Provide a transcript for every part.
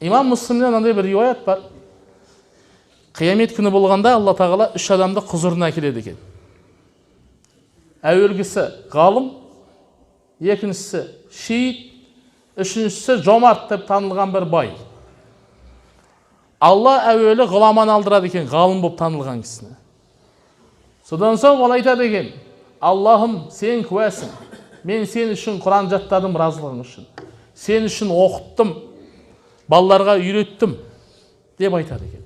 Имам Муслимнен андай бір риуаят бар. Қиямет күні болғанда Алла тағала үш адамды құзырына әкеледі екен. Әуелгісі ғалым, екіншісі шейіт, үшіншісі жомарт деп танылған бір бай. Алла әуелі ғұламаны алдырады екен, ғалым болып танылған кісіні. Содан соң ол айтады екен: Аллахым, сен куәсің, мен сен үшін Құран жаттадым разылығың үшін, сен үшін оқыттым, балаларға үйреттім деп айтады екен.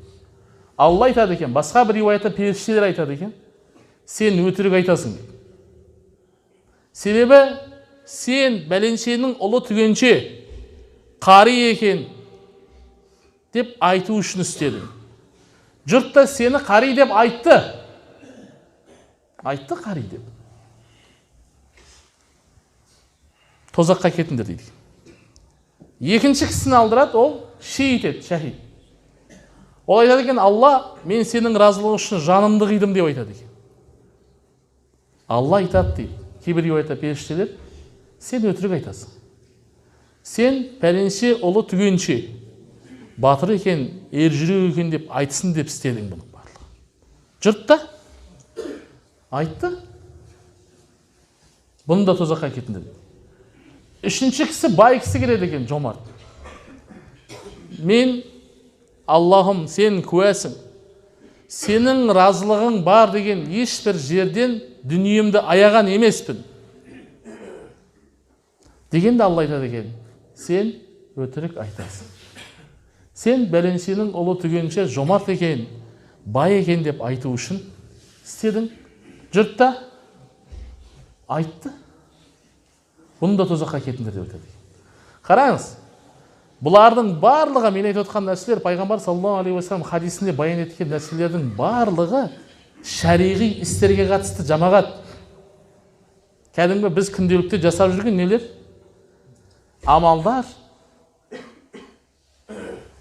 Алла айтады екен, басқа бір риуаятта періштелер айтады екен: сен өтірік айтасың деп. Себебі сен бәленшенің ұлы түгенше қари екен деп айту үшін істедің. Жұрт та сені қари деп айтты. Айтты қари деп. Тозаққа кетіңдер дейді. Екінші кісіні алдырады, ол шейіт еді, шахид. Ол айтады екен: Алла, мен сенің разылығың үшін жанымды қидым деп айтады екен. Алла айтады дейді, кейбір риуаятта періштелер: сен өтірік айтасың. Сен пәленше ұлы түгенше батыр екен, ержүрек екен деп айтсын деп істедің бұның барлығы. Жұрт та айтты. Бұны да тозаққа кетіңдер дейді. Үшінші кісі бай кісі келеді екен, жомарт. Мен, Аллахым, сен куәсің, сенің разылығың бар деген ешбір жерден дүниемді аяған емеспін. Дегенде Алла айтады екен: сен өтірік айтасың. Сен бәленшенің ұлы түгенше жомарт екен, бай екен деп айту үшін істедің. Жұрт та айтты. Бұны да тозаққа кетіңдер деп айтады. Қараңыз, бұлардың барлығы, мен айтып отқан нәрселер, пайғамбар саллаллаху алейхи уассалам хадисінде баян еткен нәрселердің барлығы шариғи істерге қатысты жамағат. Кәдімгі біз күнделікті жасап жүрген нелер? Амалдар.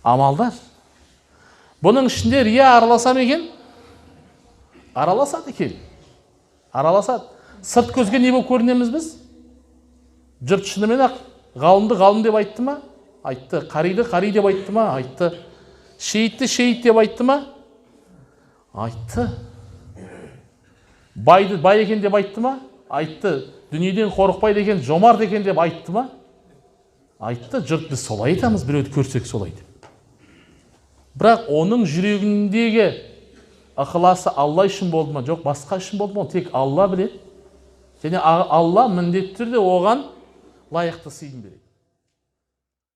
Амалдар. Бұның ішінде рия араласа ма екен? Араласады екен. Араласады. Сырт көзге не болып көрінеміз біз? Жұрт шынымен ақ ғалымды ғалым деп айтты ма? Айтты. Қариды қари деп айтты ма? Айтты. Шейітті шейіт деп айтты ма? Айтты. Байды бай екен деп айтты ма? Айтты. Дүниеден қорықпайды екен, жомарт екен деп айтты ма? Айтты. Жұрт біз солай айтамыз, біреуді көрсек солай деп. Бірақ оның жүрегіндегі ықыласы Алла үшін болды ма, жоқ басқа үшін болды ма, тек Алла біледі. Және Алла міндетті түрде оған лайықты сыйын береді.